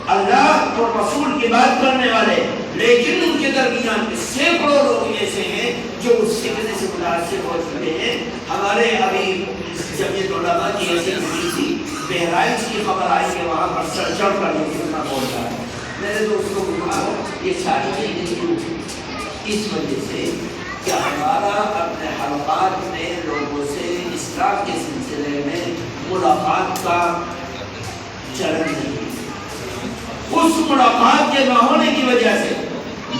اللہ اور رسول کی بات کرنے والے، لیکن ان کے درمیان سینکڑوں لوگ ایسے ہیں جو اس سکنے سے متاثر ہو چکے ہیں۔ ہمارے ابھی جمعیت علماء کی ایسی تھی، بہرائچ کی خبر آئی کہ وہاں پر سر چڑھ کر یہ کتنا بول رہا ہے۔ میرے دوستوں کو کہا یہ ساری چیزیں اس وجہ سے کہ ہمارا اپنے حلقات میں لوگوں سے اصلاح کے سلسلے میں ملاقات کا چلن نہیں، اس ملاقات کے نہ ہونے کی وجہ سے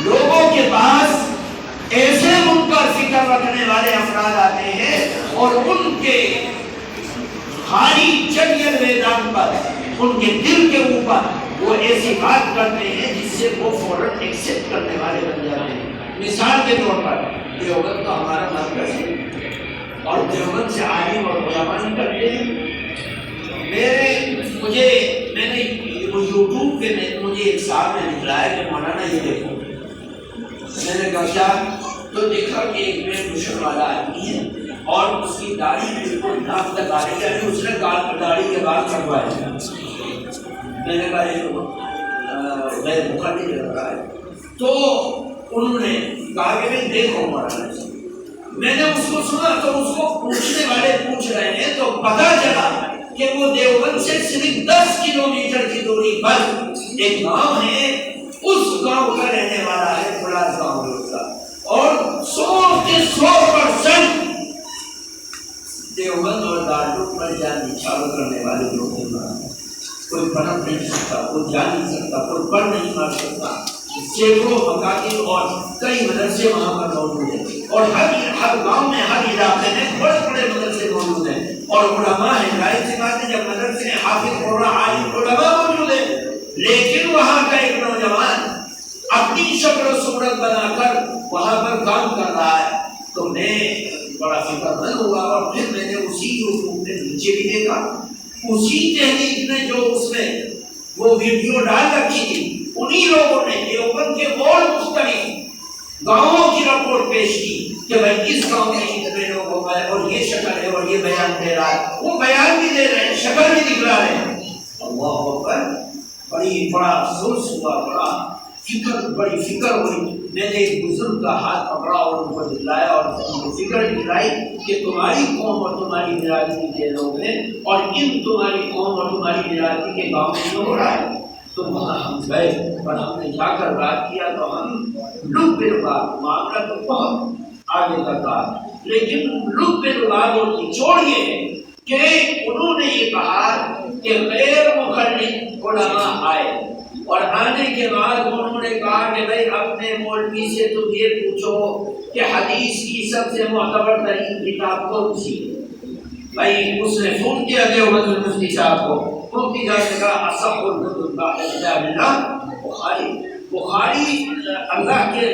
لوگوں کے پاس ایسے منکر فکر رکھنے والے افراد آتے ہیں اور ان کے خالی چڑیل میدان پر، ان کے دل کے اوپر وہ ایسی بات کرتے ہیں جس سے وہ فوراً ایکسپٹ کرنے والے بن جاتے ہیں۔ مثال کے طور پر دیوبند تو ہمارا مرکز ہے اور دیوبند سے عالم اور علماء نکلتے ہیں۔ میں نے یوٹیوب پہ مجھے ایک صاحب نے نکلا ہے کہ مولانا یہ دیکھو، میں نے کہا کیا؟ تو دیکھا کہ ایک میں مشن والا آدمی ہے اور اس کی داڑھی بالکل ناک تک آ رہی ہے، یعنی اس نے داڑھی کے بال کٹوائے ہیں۔ میں نے کہا یہ غیر مقرر لگ رہا ہے، تو انہوں نے کہا کہ بھائی دیکھو مولانا جی۔ میں نے اس کو سنا تو اس کو پوچھنے والے پوچھ رہے ہیں تو پتا چلا کہ وہ دیوبند سے صرف 10 کلومیٹر کی دوری پر ایک گاؤں ہے، اس گاؤں کا رہنے والا ہے، فلاس گاؤں کا، اور 100% دیوبند اور دارالعلوم پر جان نچھاور کرنے والے لوگ ہیں۔ کوئی پنپ نہیں سکتا، کوئی جا نہیں سکتا، کوئی پڑھ نہیں مار سکتا۔ سینکڑوں مکاتب اور کئی مدرسے وہاں پر موجود ہیں، اور ہر گاؤں میں، ہر علاقے میں بڑے بڑے مدرسے موجود ہیں، اور علماء ہیں۔ ظاہر سی بات ہے جب مدرسے میں حافظ قرآن عالم علماء موجود ہیں، لیکن وہاں کا ایک نوجوان اپنی شکل و صورت بنا کر وہاں پر کام کر رہا ہے، تو میں بڑا فکر مند ہوا، اور پھر میں نے اسی یوٹیوب میں نیچے بھی دیکھا، اسی تحریک نے جو اس میں وہ ویڈیو ڈال رکھی تھی، انہی لوگوں نے دیوبند کے اور مختلف گاؤں کی رپورٹ پیش کی کہ بھائی اس گاؤں میں اتنے لوگ ہو گئے اور یہ شکل ہے اور یہ بیان دے رہا ہے، وہ بیان بھی دے رہے ہیں، شکل بھی دکھلا رہے ہیں۔ اللہ اکبر! بڑا افسوس ہوا، بڑی فکر ہوئی۔ میں نے ایک بزرگ کا ہاتھ پکڑا اور ان کو دکھلایا اور ان کو فکر دکھلائی کہ تمہاری قوم اور تمہاری برادری کے لوگ ہیں، اور ان تمہاری قوم اور تمہاری برادری کے گاؤں میں ہو رہا ہے۔ تو وہاں ہم گئے اور ہم نے جا کر بات کیا تو ہم لب بالباب، معاملہ تو بہت آگے کا تھا، لیکن لب بالباب اور نچوڑ یہ ہے کہ انہوں نے یہ کہا کہ غیر مخلد علماء آئے، اور آنے کے بعد انہوں نے کہا کہ بھائی اپنے مولوی سے تم یہ پوچھو کہ حدیث کی سب سے معتبر ترین کتاب کون سی ہے؟ بھائی اس نے فون کیا دیوبند مفتی صاحب کو، مفتی صاحب نے کہا اصح الکتب بعد کتاب اللہ بخاری اللہ کے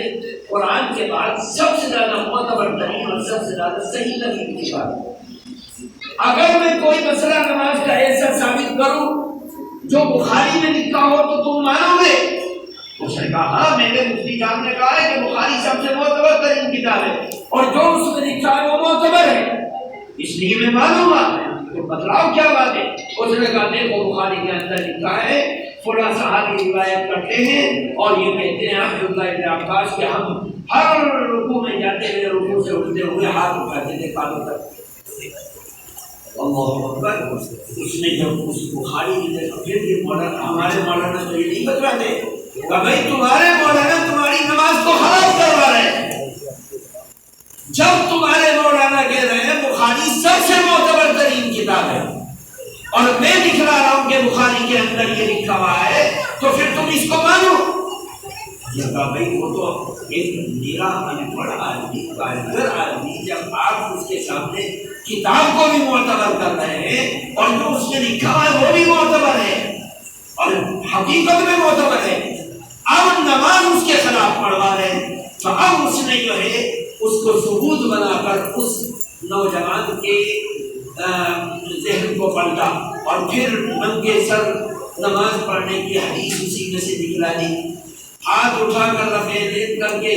قرآن کے بعد سب سے زیادہ معتبر ترین اور سب سے زیادہ صحیح ترین کتاب ہے۔ اگر میں کوئی مسئلہ نماز کا ایسا ثابت کروں جو بخاری میں لکھا ہو تو تم مانو گے؟ اس نے کہا ہاں، میرے مفتی صاحب نے کہا ہے کہ بخاری سب سے معتبر ترین کتاب ہے اور جو اس میں لکھا ہے وہ معتبر ہے، اس لیے میں مانوں گا۔ تو بتلاؤ کیا بات ہے؟ اس نے کہا دیکھو بخاری کے اندر لکھا ہے فلاں صحابی روایت کرتے ہیں اور یہ کہتے ہیں عبداللہ ابن عباس کہ ہم ہر رکوع میں جاتے ہوئے رکوع سے اٹھتے ہوئے ہاتھ اٹھاتے تھے کانوں تک۔ اللہ اکبر! اس نے جب اس بخاری نے دیکھا، پھر یہ مولانا ہمارے مولانا تو یہ نہیں بتلاتے کہ بھائی تمہارے مولانا تمہاری نماز کو خراب کروا رہے ہیں، جب تمہارے مولانا کہہ رہے ہیں بخاری سب سے معتبر ترین کتاب ہے اور میں دکھلا رہا ہوں کہ بخاری کے اندر یہ لکھا ہوا ہے، تو پھر تم اس کو مانو۔ یہ کہا بھائی وہ تو ایک میرا ان پڑھ آدمی، کارگر آدمی، جب آپ اس کے سامنے کتاب کو بھی معتبر کر رہے ہیں اور جو اس نے لکھا ہوا ہے وہ بھی معتبر ہے اور حقیقت میں معتبر ہے، اب نماز اس کے خلاف پڑھوا رہے ہیں، تو اب اس نے جو ہے اس کو ثبوت بنا کر اس نوجوان کے ذہن کو پلٹا اور پھر ننگے سر نماز پڑھنے کی حدیث اسی میں سے دکھلا دی، ہاتھ اٹھا کر رفع یدین کر کے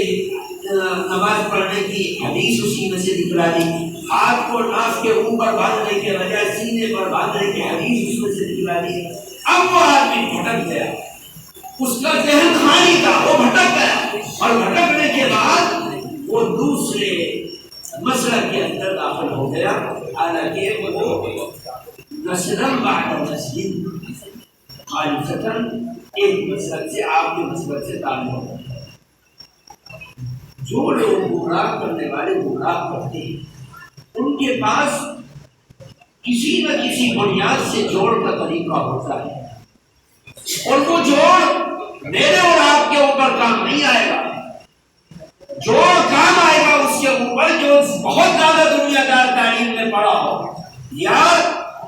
نماز پڑھنے کی حدیث اسی میں سے دکھلا دی، ہاتھ کو ناف کے اوپر باندھنے کے بجائے سینے پر باندھنے کی حدیث اس میں سے دکھلا دی۔ اب وہ آدمی بھٹک گیا، اس کا ذہن خالی تھا، وہ بھٹک گیا، اور بھٹکنے کے بعد وہ دوسرے مسلک کے اندر داخل ہو گیا، حالانکہ وہ نسلاً بعد نسل خالصتاً ایک مسلک سے، آپ کے مسلک سے تعلق ہوتا ہے۔ جو لوگ گمراہ کرنے والے گمراہ کرتے ہیں، ان کے پاس کسی نہ کسی بنیاد سے جوڑ کا طریقہ ہوتا ہے، اور وہ جوڑ میرے اور آپ کے اوپر کام نہیں آئے گا، جوڑ کام آئے گا اس کے اوپر جو بہت زیادہ دنیا دار تعلیم میں پڑا ہو یا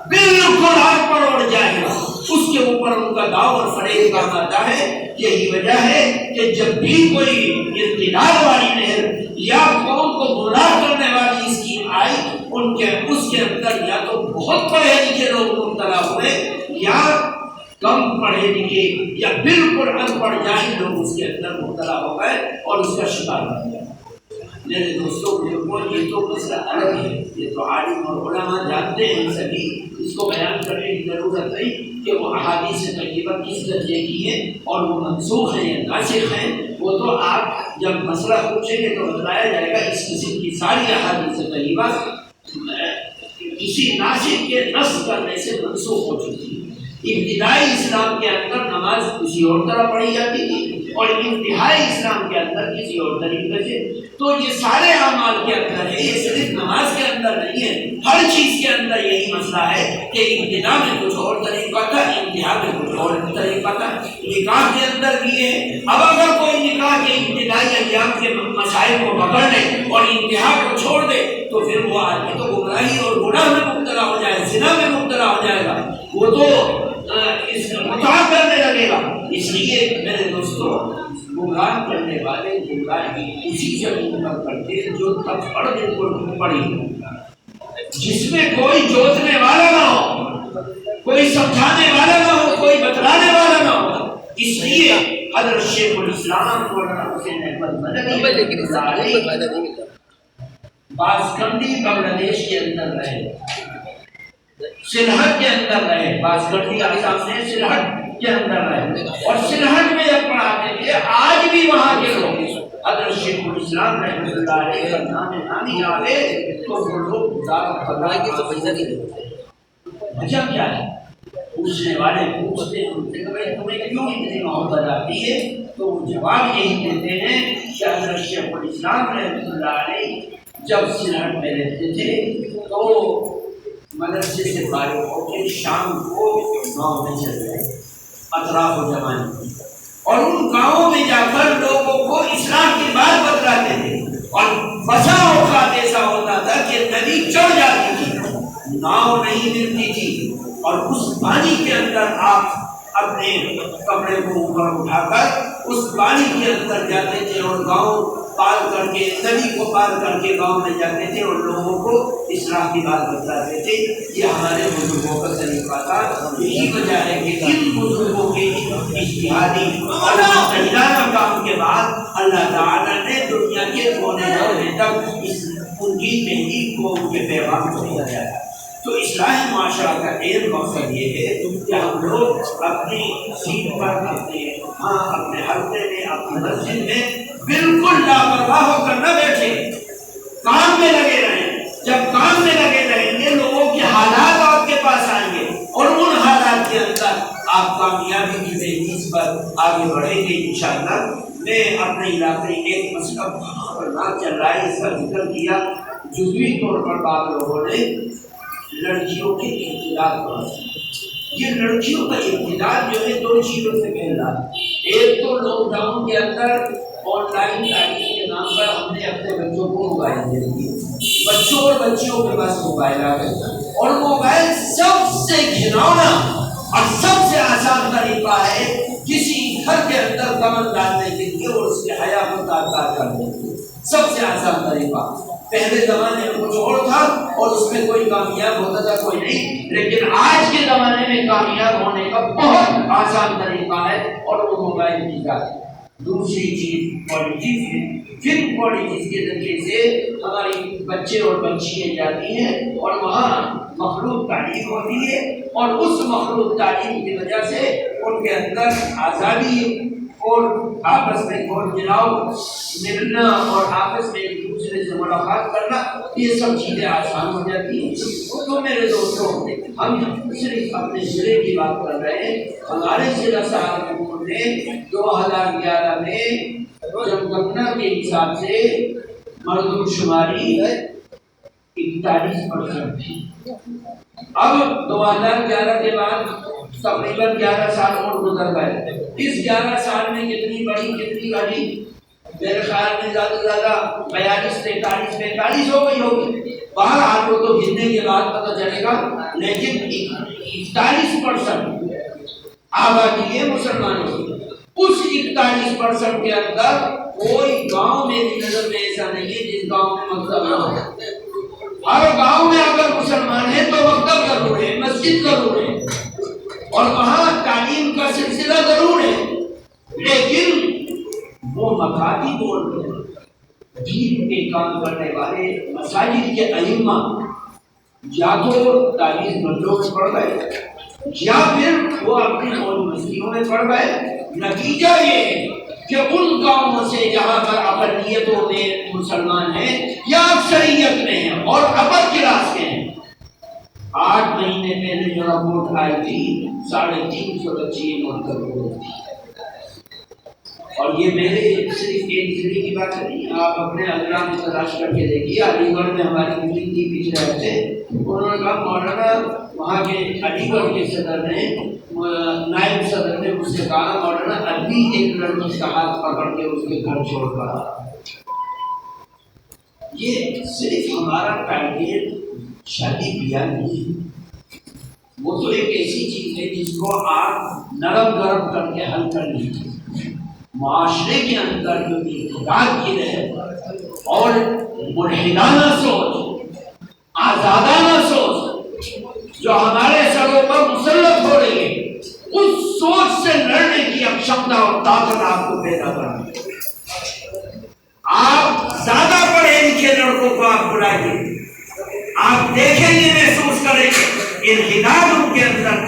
بالکل آپ پر اڑ جائے گا، اس کے اوپر ان کا داؤ اور فریب کام آتا ہے۔ یہی وجہ ہے کہ جب بھی کوئی ارتداد والی لہر یا قوم کو گمراہ کرنے والی اسکیم آئی، اس کے اندر یا تو بہت پڑھے لکھے لوگ مبتلا ہوئے یا کم پڑھے لکھے یا بالکل ان پڑھ جاہل لوگ اس کے اندر مبتلا ہو گئے اور اس کا شکار بن گئے۔ میرے دوستوں بزرگوں، یہ تو مسئلہ الگ ہے، یہ تو عالم اور علماء جانتے ہیں، سبھی اس کو بیان کرنے کی ضرورت نہیں کہ وہ احادیث طیبہ کس درجے کی ہے اور وہ منسوخ ہیں یا ناسخ ہیں، وہ تو آپ جب مسئلہ پوچھیں گے تو بتلایا جائے گا۔ اس قسم کی ساری احادیث طیبہ کسی ناسخ کے نص کرنے سے منسوخ ہو چکی ہے۔ ابتدائی اسلام کے اندر نماز کسی اور طرح پڑھی جاتی تھی اور انتہائی اسلام کے اندر کسی اور طریقے سے، تو یہ سارے اعمال کے اندر ہے، یہ صرف نماز کے اندر نہیں ہے، ہر چیز کے اندر یہی مسئلہ ہے کہ ابتدا میں کچھ اور طریقہ تھا، انتہا میں کچھ اور طریقہ تھا۔ نکاح کے اندر بھی ہے، اب اگر کوئی نکاح کے ابتدائی ایام کے مسائل کو پکڑ لے اور انتہا کو چھوڑ دے تو پھر وہ آدمی تو گمراہی اور گناہ میں مبتلا ہو جائے، زنا میں مبتلا ہو جائے گا، وہ تو اس کا مطالعہ کرنے لگے گا۔ اس لیے میرے دوستوں، گمراہ کرنے والے گمراہی اسی زمین پر کرتے جو تب پڑھ بالکل پڑی ہو، جس میں کوئی جوتنے والا نہ ہو، کوئی سمجھانے والا نہ ہو، کوئی بتلانے والا نہ ہو۔ اس لیے حضرت شیخ الاسلام مولانا حسین احمد مدنی بازکنڈی بنگلہ دیش کے اندر رہے، سلہٹ کے اندر رہے، بازکنڈی آسام سے سلہٹ کے اندر رہے، اور سلہٹ میں جب پڑھاتے تھے آج بھی وہاں کے لوگ حضرت شیخ الاسلام رحمۃ اللہ علیہ کا نامی آوے تو وہ لوگ وجہ کیا ہے؟ پوچھنے والے پوچھتے ہیں ان سے کہ بھائی تمہیں کیوں اتنی محبت آتی ہے؟ تو وہ جواب یہی دیتے ہیں کہ حضرت شیخ الاسلام رحمۃ اللہ علیہ جب سلہٹ میں رہتے تھے تو مدرسے سے فارغ ہو کے شام کو گاؤں میں چل گئے، اطراف و جماعت، اور ان گاؤں میں جا کر لوگوں کو اسلام کی بات بتلاتے تھے، اور بسا اوقات ایسا ہوتا تھا کہ ندی چڑھ جاتی تھی، ناؤ نہیں ملتی تھی، اور اس پانی کے اندر آپ اپنے کپڑے کو اوپر اٹھا کر اس پانی کے اندر جاتے تھے اور گاؤں پار کر کے، ندی کو پار کر کے گاؤں میں جاتے تھے اور لوگوں کو اسلام کی بات بتلاتے تھے۔ یہ ہمارے بزرگوں کا طریقہ تھا۔ یہی وجہ ہے کہ ان بزرگوں کے اجتہادی اور مجتہدانہ کام کے بعد اللہ تعالیٰ نے دنیا کے کونے کونے تک ان کی تحریک کو، ان کے پیغام کو پہنچایا۔ تو اصلاح معاشرہ کا ایک مقصد یہ ہے کہ ہم لوگ اپنی سیٹ پر، اپنے حلقے میں، اپنی مسجد میں بالکل لاپرواہ ہو کر نہ بیٹھے، کام میں لگے رہیں۔ جب کام میں لگے رہیں گے لوگوں کے حالات آپ کے پاس آئیں گے اور ان حالات کے اندر آپ کامیابی کی تحقیق پر آگے بڑھیں گے انشاءاللہ۔ میں اپنے علاقے ایک مسئلہ خطرناک چل رہا ہے، اس کا ذکر کیا جزوی طور پر بعض لوگوں نے، لڑکیوں کے امتداد پر۔ یہ لڑکیوں کا امتداد جو ہے دو چیزوں سے پھیل رہا ہے۔ ایک تو لاک ڈاؤن کے اندر آن لائن تعلیم کے نام پر ہم نے اپنے بچوں کو موبائل دے دیے، بچوں اور بچیوں کے پاس موبائل آ گئے، اور موبائل سب سے گھناؤنا اور سب سے آسان طریقہ ہے کسی گھر کے اندر کمر ڈالنے کے لیے اور اس کے حیا کو تار کرنے کے لیے۔ سب سے آسان طریقہ۔ پہلے زمانے میں کچھ اور تھا اور اس میں کوئی کامیاب ہوتا تھا کوئی نہیں، لیکن آج کے زمانے میں کامیاب ہونے کا بہت آسان طریقہ ہے اور وہ موبائل کی ذات ہے۔ دوسری چیز پالیٹیز ہے، پھر پالیٹیز کے ذریعے سے ہماری بچے اور بچیاں جاتی ہیں اور وہاں مخلوط تعلیم ہوتی ہے، اور اس مخلوط تعلیم کی وجہ سے ان کے اندر آزادی اور آپس میں گھول ملاؤ، ملنا اور آپس میں ایک دوسرے سے ملاقات کرنا، یہ سب چیزیں آسان ہو جاتی ہیں۔ تو میرے دوستوں، ہم صرف اپنے ضلع کی بات کر رہے ہیں۔ ہمارے ضلع سہارنپور نے 2011 میں جن گننا کے حساب سے مردم شماری 41% تھی۔ اب 2011 کے بعد تقریباً 11 سال اور گزر گئے۔ اس 11 سال میں کتنی بڑی کتنی گھٹی؟ میرے خیال میں زیادہ سے زیادہ 42 43 45 ہو گئی ہوگی۔ بہرحال وہ تو گننے کے بعد پتہ چلے گا، لیکن 41% آبادی ہے مسلمانوں کی۔ اس 41% کے اندر کوئی گاؤں میری نظر میں ایسا نہیں ہے جس گاؤں میں مکتب نہ ہو۔ ہر گاؤں میں اگر مسلمان ہے تو مکتب ضرور ہے، مسجد ضرور ہے، اور وہاں تعلیم کا سلسلہ ضرور ہے، لیکن وہ مکاتب بول رہے ہیں، دین کے کام کرنے والے مساجد کے ائمہ یا تو تعلیم بندوں میں پڑھ گئے یا پھر وہ اپنی موج مستیوں میں پڑھ گئے۔ نتیجہ یہ ہے کہ ان گاؤں سے جہاں پر اقلیتوں میں مسلمان ہیں یا اکثریت میں ہیں اور اپر کلاس کے ہیں، 8 مہینے پہلے جو رپورٹ آئی تھی 350 بچی مرتب ہوئی تھی۔ اور یہ میرے صرف ایک ضلع کی بات نہیں، آپ اپنے اضلاع میں تلاش کر کے دیکھیے۔ علی گڑھ میں ہماری میٹنگ تھی پچھلے ہفتے، انہوں نے کہا مولانا وہاں کے علی گڑھ کے صدر نے، نائب صدر نے مجھ سے کہا مولانا ابھی ایک لڑکی کا ہاتھ پکڑ کے اس کے گھر چھوڑ کر۔ یہ صرف ہمارا ٹارگیٹ شادی بیاہ نہیں ہے، وہ تو ایک ایسی چیز ہے جس کو آپ نرم گرم کر کے حل کر لیجیے۔ معاشرے کے اندر جو انحطاط کی رہے اور ملحدانہ سوچ، آزادانہ سوچ جو ہمارے سروں پر مسلط ہو رہی ہے، اس سوچ سے لڑنے کی اکشمتا اور طاقت آپ کو پیدا کرنی ہے۔ آپ زیادہ پڑھے لکھے لڑکوں کو آپ بلائیے، آپ دیکھیں گے، محسوس کریں گے انحطاط ان کے اندر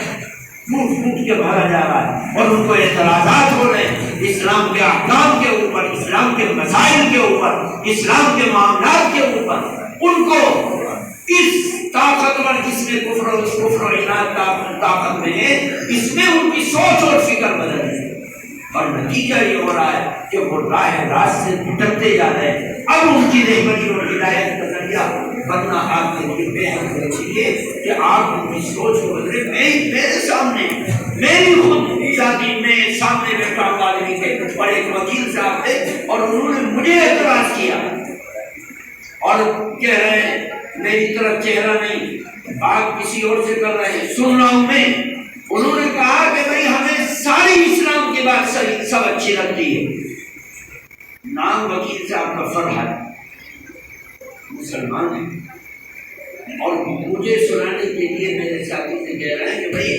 پھوٹ پھوٹ کے بھرا جا رہا ہے، اور ان کو اعتراضات ہو رہے ہیں اسلام کے احکام کے اوپر، اسلام کے مسائل کے اوپر، اسلام کے معاملات کے اوپر۔ ان کو اس طاقتور جس میں کفر و عناد طاقت میں ہے، اس میں ان کی سوچ اور فکر بدل رہی ہے، اور نتیجہ یہ ہو رہا ہے کہ وہ راہ راست سے بھٹکتے جا رہے ہیں۔ اب ان کی رہبری اور ہدایت کا ذریعہ بننا آپ کے لیے بے حد ضروری ہے کہ آپ ان کی سوچ کو بدلے۔ میرے سامنے، میری خود ذاتی میں سامنے بیٹھا ہوا آدمی تھے اور ایک وکیل صاحب تھے، اور انہوں نے مجھے اعتراض کیا اور کہہ رہے ہیں میری طرف چہرہ نہیں، بات کسی اور سے کر رہے ہیں، سن رہا ہوں میں۔ انہوں نے کہا کہ بھائی ہمیں ساری اسلام کی بات سب اچھی لگتی ہے، نام وکیل صاحب کا فرحت مسلمان ہے، اور مجھے سنانے کے لیے میرے ساتھی سے کہہ رہے ہیں کہ بھائی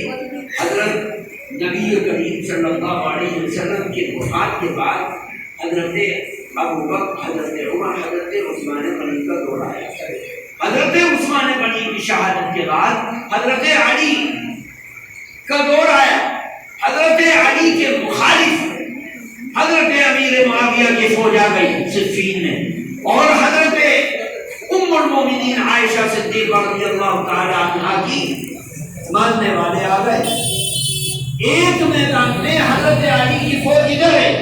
حضرت نبی کریم صلی اللہ علیہ وسلم کے وفات کے بعد حضرت ابوبکر، حضرت عمر، حضرت عثمان غنی کا دور آیا۔ حضرت عثمان غنی کی شہادت کے بعد حضرت علی کا دور آیا۔ حضرت علی کے مخالف حضرت امیر معاویہ کی فوج آ گئی صفین میں، اور حضرت ام المومنین عائشہ صدیقہ رضی اللہ تعالی عنہا کی ماننے والے آ گئے۔ ایک میدان میں حضرت علی کی فوج ادھر ہے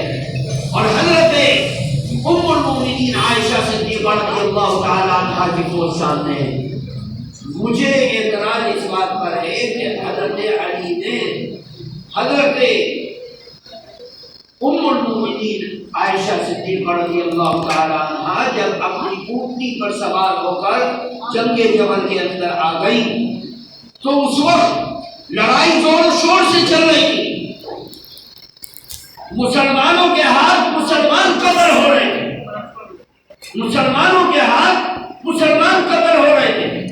اور حضرت ام المومنین عائشہ صدیقہ رضی اللہ تعالی عنہا کی فوج سامنے ہے۔ مجھے اعتراض اس بات پر ہے کہ حضرت علی نے حضرت ام المومنین عائشہ صدیقہ رضی اللہ تعالی عنہا جب اپنی اونٹنی پر سوار ہو کر جنگ جمل کے اندر آ گئی تو اس وقت لڑائی زور و شور سے چل رہی تھی، مسلمانوں کے ہاتھ مسلمان قتل ہو رہے تھے، مسلمانوں کے ہاتھ مسلمان قتل ہو رہے تھے۔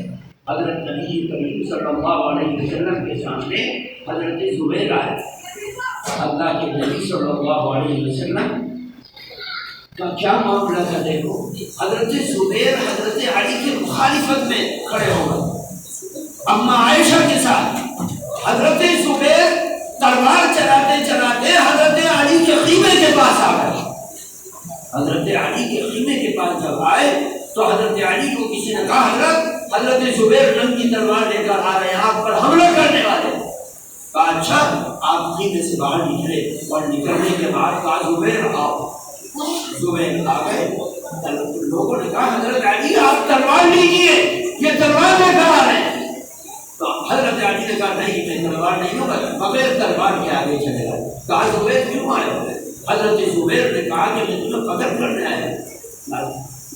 حضرت نبی کریم صلی اللہ علیہ وسلم کے سامنے حضرت زبیر آئے، اللہ کے نبی صلی اللہ علیہ وسلم کا کیا معاملہ تھا دیکھو، حضرت زبیر حضرت علی کی مخالفت میں کھڑے ہو گئے اما عائشہ کے ساتھ۔ حضرت زبیر تلوار چلاتے چلاتے حضرت علی کے خیمے کے پاس آ گئے۔ حضرت علی کے خیمے کے پاس جب آئے تو حضرت علی کو کسی نے کہا حضرت زبیر ننگی تلوار لے کر آ رہے ہیں، آپ پر حملہ کرنے والے۔ کہا اچھا، آپ خیمے سے باہر نکلے اور نکلنے کے بعد کہا زبیر آؤ۔ زبیر آ گئے، لوگوں نے کہا حضرت علی آپ تلوار لیجیے، یہ تلوار لے کر آ رہے ہیں۔ تو حضرت علی نے کہا نہیں، میں تلوار نہیں ہوگا، بغیر تلوار کے آگے چلے گئے۔ کہا زبیر کیوں آئے ہوئے؟ حضرت زبیر نے کہا کہ میں تمہیں قتل کرنے آیا۔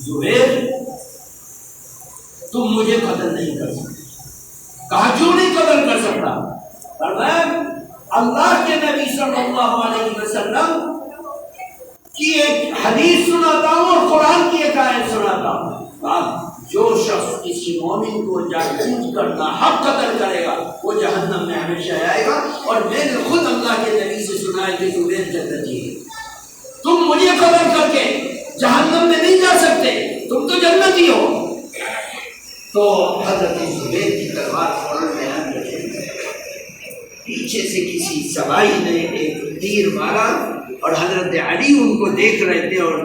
زبیر تم مجھے قتل نہیں کر سکتے۔ کہا کیوں نہیں قتل کر سکتا؟ فرمایا اللہ کے نبی صلی اللہ علیہ وسلم کی ایک حدیث سناتا ہوں اور قرآن کی ایک آیت سناتا ہوں۔ جو شخص کسی مومن کو جان بوجھ کر ناحق قتل کرے گا وہ جہنم میں ہمیشہ آئے گا، اور میں نے خود اللہ کے نبی سے سنا ہے کہ زبیر جنتی ہے۔ تم مجھے قتل کر کے جہنم میں نہیں جا سکتے، تم تو جنتی ہو۔ تو حضرت زبیر کی تلوار فوراً بیان رکھے، پیچھے سے کسی سوائی نے ایک تیر مارا اور حضرت علی ان کو دیکھ رہے تھے، اور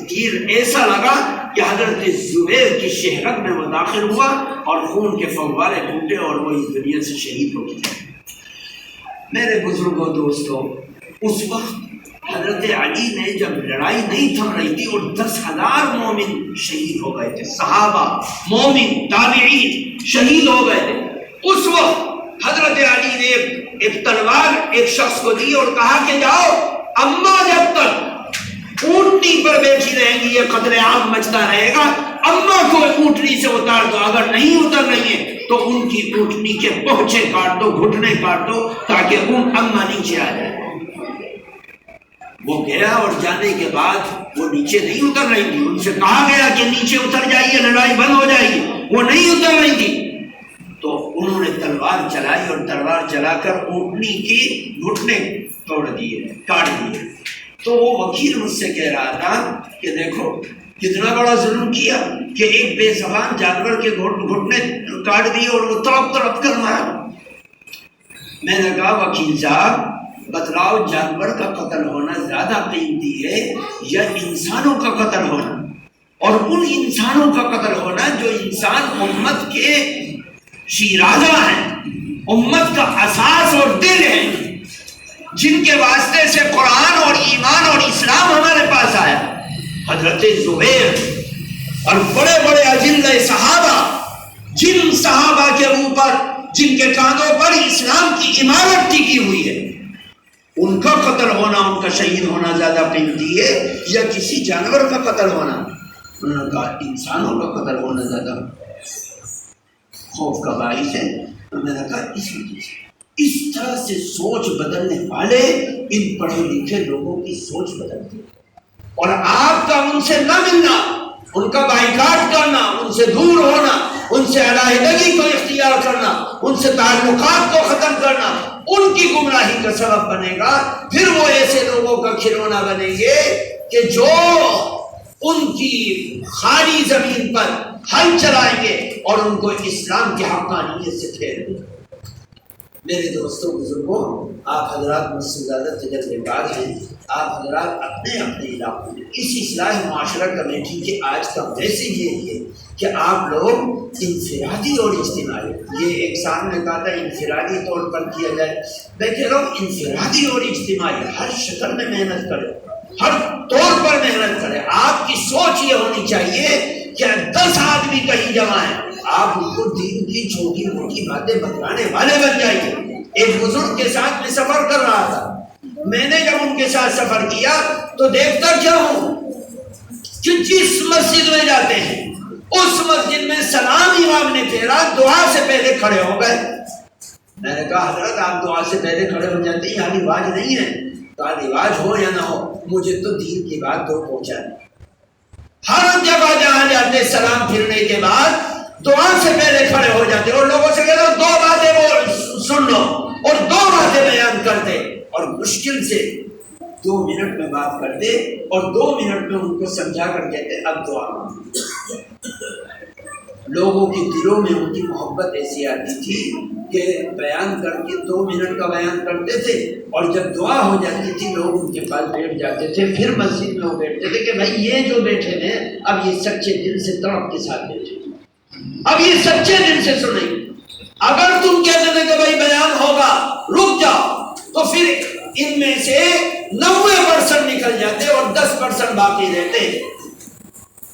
تیر ایسا لگا کہ حضرت زبیر کی شہرت میں وہ داخل ہوا اور خون کے فوارے پھوٹے اور وہ اس دنیا سے شہید ہو گئے۔ میرے بزرگوں دوستوں، اس وقت حضرت علی نے جب لڑائی نہیں تھم رہی تھی اور 10,000 مومن شہید ہو گئے تھے، صحابہ، مومن، تابعین شہید ہو گئے تھے، اس وقت حضرت علی نے ایک تلوار ایک شخص کو دی اور کہا کہ جاؤ، اماں جب تک اونٹنی پر بیٹھی رہیں گی یہ قتل عام مچتا رہے گا، اماں کو اونٹنی سے اتار دو، اگر نہیں اتر رہی ہے تو ان کی اونٹنی کے پہچے کاٹ دو، گھٹنے کاٹ دو، تاکہ اماں نیچے آ جائے۔ وہ گیا اور جانے کے بعد وہ نیچے نہیں اتر رہی تھی، ان سے کہا گیا کہ نیچے اتر جائیے، لڑائی بند ہو جائے گی، وہ نہیں اتر رہی تھی۔ تو انہوں نے تلوار چلائی اور تلوار چلا کر اونٹنی کی گھٹنے توڑ دیے، کاٹ دیے۔ تو وہ وکیل مجھ سے کہہ رہا تھا کہ دیکھو کتنا بڑا ظلم کیا کہ ایک بے زبان جانور کے گھٹنے کاٹ دیے اور وہ تڑپ تڑپ کر مارا۔ میں نے کہا وکیل صاحب بتلاؤ، جانور کا قتل ہونا زیادہ قیمتی ہے یا انسانوں کا قتل ہونا؟ اور ان انسانوں کا قتل ہونا جو انسان امت کے شیرازہ ہیں، امت کا اساس اور دل ہیں، جن کے واسطے سے قرآن اور ایمان اور اسلام ہمارے پاس آیا۔ حضرت زبیر اور بڑے بڑے اجلہ صحابہ، جن صحابہ کے اوپر، جن کے کاندھوں پر اسلام کی عمارت ٹکی ہوئی ہے، ان کا قتل ہونا، ان کا شہید ہونا زیادہ قیمتی ہے یا کسی جانور کا قتل ہونا؟ انہوں نے کہا انسانوں کا قتل ہونا زیادہ خوف کا باعث ہے۔ میں نے کہا اس وجہ سے اس طرح سے سوچ بدلنے والے ان پڑھے لکھے لوگوں کی سوچ بدلتی ہے، اور آپ کا ان سے نہ ملنا، ان کا بائیکاٹ کرنا، ان سے دور ہونا، ان سے علیحدگی کو اختیار کرنا، ان سے تعلقات کو ختم کرنا ان کی گمراہی کا سبب بنے گا۔ پھر وہ ایسے لوگوں کا کھلونا بنیں گے کہ جو ان کی خالی زمین پر ہل چلائیں گے اور ان کو اسلام کی حقانیت سے پھیر دیں گے۔ میرے دوستوں بزرگوں، آپ حضرات مجھ سے زیادہ تجربے کار ہیں، آپ حضرات اپنے اپنے علاقوں میں اس اصلاح معاشرہ کمیٹی کے آج کا میسیج یہ ہے کہ آپ لوگ انفرادی اور اجتماعی، یہ ایک صاحب نے کہا تھا انفرادی طور پر کیا جائے، میں کہہ رہا ہوں انفرادی اور اجتماعی ہر شکل میں محنت کریں، ہر طور پر محنت کریں۔ آپ کی سوچ یہ ہونی چاہیے کہ 10 آدمی کہیں جمع ہیں، آپ ان کو دین کی چھوٹی موٹی باتیں بتلانے والے بن جائیے۔ ایک بزرگ کے ساتھ میں سفر کر رہا تھا، میں نے جب ان کے ساتھ سفر کیا تو دیکھتا کیا ہوں کہ جس مسجد میں جاتے ہیں اس مسجد میں سلام امام نے پھیرا، دعا سے پہلے کھڑے ہو گئے۔ میں نے کہا حضرت آپ دعا سے پہلے کھڑے ہو جاتے ہیں، یہاں رواج نہیں ہے۔ کہا رواج ہو یا نہ ہو، مجھے تو دین کی بات تو پہنچانے۔ ہر جگہ جہاں جاتے سلام پھرنے کے بعد دعا سے پہلے کھڑے ہو جاتے اور لوگوں سے کہتے 2 باتیں وہ سن لو اور 2 باتیں بیان کرتے، اور مشکل سے 2 منٹ میں بات کر دے اور 2 منٹ میں ان کو سمجھا کر کہتے اب دعا مانگو۔ لوگوں کے دلوں میں ان کی محبت ایسی آتی تھی کہ بیان کر کے 2 منٹ کا بیان کرتے تھے، اور جب دعا ہو جاتی تھی لوگ ان کے پاس بیٹھ جاتے تھے، پھر مسجد میں وہ بیٹھتے تھے کہ بھائی یہ جو بیٹھے ہیں اب یہ سچے دل سے تڑپ کے ساتھ بیٹھے، اب یہ سچے دل سے سنیں۔ اگر تم کہتے تھے کہ بھائی بیان ہوگا رک جاؤ، تو پھر ان میں سے 90% نکل جاتے اور 10% باقی رہتے۔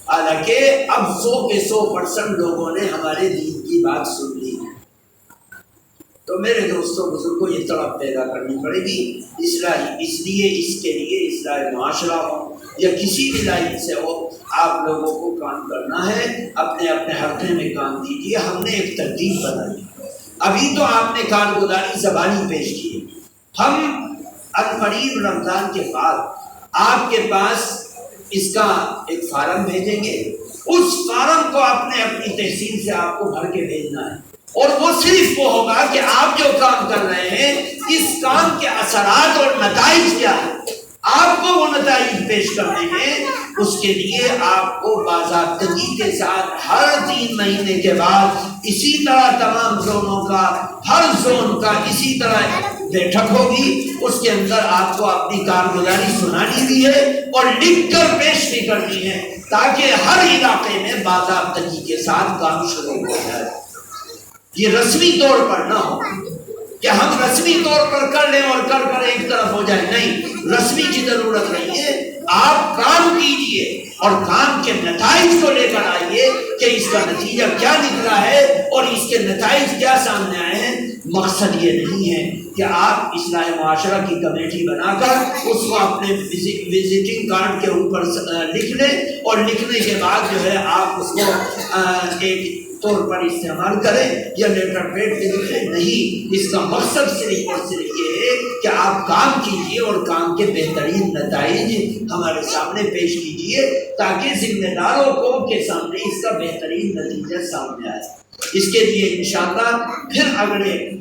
حالانکہ اب 100% لوگوں نے ہمارے دین کی بات سن لی ہے، تو میرے دوستوں بزرگوں یہ تڑپ پیدا کرنی پڑے گی۔ اس لیے اس کے لیے اصلاح معاشرہ ہو یا کسی بھی لائن سے ہو، آپ لوگوں کو کام کرنا ہے، اپنے اپنے حلقے میں کام کیجیے۔ ہم نے ایک ترتیب بنائی، ابھی تو آپ نے کارگزاری زبانی پیش کی، ہم عنقریب رمضان کے بعد آپ کے پاس اس کا ایک فارم بھیجیں گے، اس فارم کو اپنے اپنی تحصیل سے آپ کو بھر کے بھیجنا ہے، اور وہ صرف وہ ہوگا کہ آپ جو کام کر رہے ہیں اس کام کے اثرات اور نتائج کیا ہیں، آپ کو وہ نتائج پیش کرنے ہیں۔ اس کے لیے آپ کو باضابطگی کے ساتھ ہر 3 مہینے کے بعد اسی طرح تمام زونوں کا، ہر زون کا اسی طرح بیٹھک ہوگی، اس کے اندر آپ کو اپنی کارگزاری سنانی بھی ہے اور لکھ کر پیش بھی کرنی ہے، تاکہ ہر علاقے میں باضابطگی کے ساتھ کام شروع ہو جائے۔ یہ رسمی طور پر نہ ہو کہ ہم رسمی طور پر کر لیں اور کر ایک طرف ہو جائے، نہیں، رسمی کی ضرورت نہیں ہے۔ آپ کام کیجئے اور کام کے نتائج کو لے کر آئیے کہ اس کا نتیجہ کیا نکلا ہے اور اس کے نتائج کیا سامنے آئے ہیں۔ مقصد یہ نہیں ہے کہ آپ اصلاح معاشرہ کی کمیٹی بنا کر اس کو اپنے وزٹنگ کارڈ کے اوپر لکھ لیں اور لکھنے کے بعد جو ہے آپ اس کو ایک طور پر استعمال کریں یا لیٹر پیڈ پہ لکھیں، نہیں، اس کا مقصد صرف اور صرف یہ ہے کہ آپ کام کیجئے اور کام کے بہترین نتائج ہمارے سامنے پیش کیجئے، تاکہ ذمہ داروں کو کے سامنے اس کا بہترین نتیجہ سامنے آئے۔ اس کے لیے انشاءاللہ پھر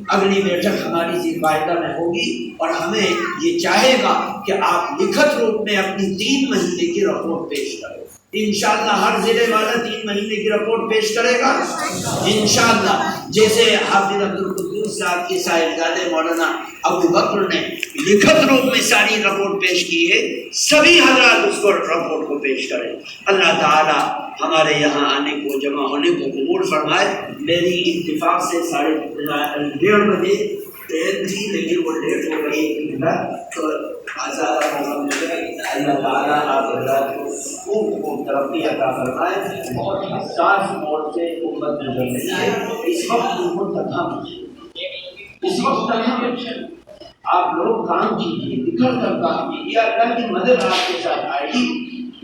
اگلی بیٹھک ہماری ذی القعدہ میں ہوگی، اور ہمیں یہ چاہے گا کہ آپ لکھت روپ میں اپنی 3 مہینے کی رپورٹ پیش کریں۔ انشاءاللہ ہر ضلع والا 3 مہینے کی رپورٹ پیش کرے گا انشاءاللہ، جیسے حافظ عبدالقدوس صاحب کے صاحبزادے مولانا ابو بکر نے لکھت روپ میں ساری رپورٹ پیش کی ہے، سبھی حضرات اس کو رپورٹ کو پیش کریں۔ اللہ تعالی ہمارے یہاں آنے کو، جمع ہونے کو قبول فرمائے۔ میری اتفاق سے 1:30 بجے ٹرین تھی، لیکن وہ لیٹ ہو گئی تو زیادہ اللہ تعالیٰ آپ حضرات کو خوب ترقی عطا فرمائے۔ بہت حساس موڈ سے امت میں چل رہی ہے، اس وقت تنہا بچے آپ لوگ کام کیجیے، نکل کر کام کیجیے، اللہ کی مدد آپ کے ساتھ آئے گی۔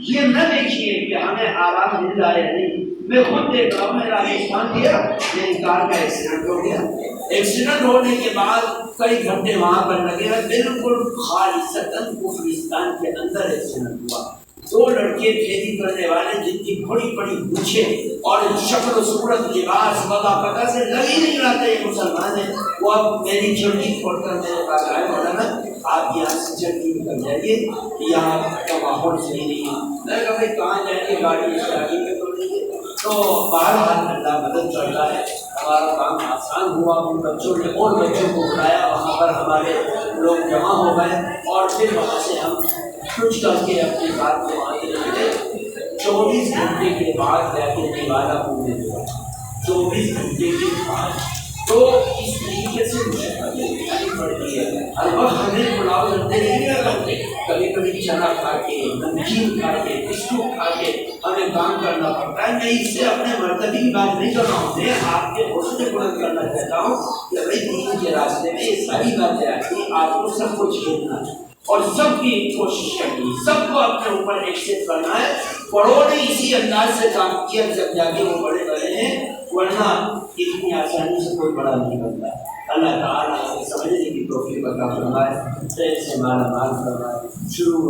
یہ نہ دیکھیے کہ ہمیں آرام مل رہا ہے، نہیں، میں خود دیکھ رہا ہوں، میں راجستھان گیا، میری کار کا ایکسیڈنٹ ہو گیا، ایکسیڈنٹ ہونے کے بعد کئی گھنٹے وہاں پر لگے ہیں، بالکل خالصتاً کفرستان کے اندر ایکسیڈنٹ ہوا۔ 2 لڑکے کھیتی کرنے والے جن کی بڑی بڑی مونچھیں اور شکل و صورت، لباس وغیرہ پتہ سے لگ ہی نہیں رہا تھا یہ مسلمان ہیں، وہ اب میری کھڑکی کھول کر میرے پاس آئے، مولانا آپ یہاں سے جلدی نکل جائیے، یہاں کا ماحول صحیح نہیں ہے۔ میں نے کہا بھائی کہاں جائیں گے، گاڑی اس گاڑی پہ تو نہیں ہے۔ تو بہرحال اللہ مدد کرتا ہے، ہمارا کام آسان ہوا۔ ان بچوں نے اور بچوں کو بلایا، وہاں پر ہمارے لوگ جمع ہو گئے، اور پھر وہاں سے ہم کچھ کر کے اپنی بات کو آگے لے گئے۔ 24 گھنٹے کے بعد جا کے دیوالا پورے ہوا، 24 گھنٹے کے بعد۔ تو اس طریقے سے مشقت پڑتی ہے، ہر وقت ہمیں پلاؤ کرتے نہیں کرتے، کبھی کبھی چنا کھا کے، نمکین کھا کے، بسکٹ کھا کے ہمیں کام کرنا پڑتا ہے۔ میں اس سے اپنے مرتبے کی بات نہیں کر رہا ہوں، میں آپ کے حوصلے بلند کرنا چاہتا ہوں کہ بھائی دین کے راستے میں یہ ساری باتیں آتی ہیں، آپ کو سب کو چھیڑنا ہے اور سب کی کوشش کرنی ہے، سب کو اپنے اوپر ایکسپٹ کرنا ہے۔ بڑوں نے اسی انداز سے کام کیا جب جا کے وہ بڑے بڑے ہیں، ورنہ اتنی آسانی سے کوئی بڑا نہیں بنتا۔ اللہ تعالیٰ ہمیں سمجھنے کی توفیق عطا فرمائے، خیر سے مالا مال فرمائے، شروع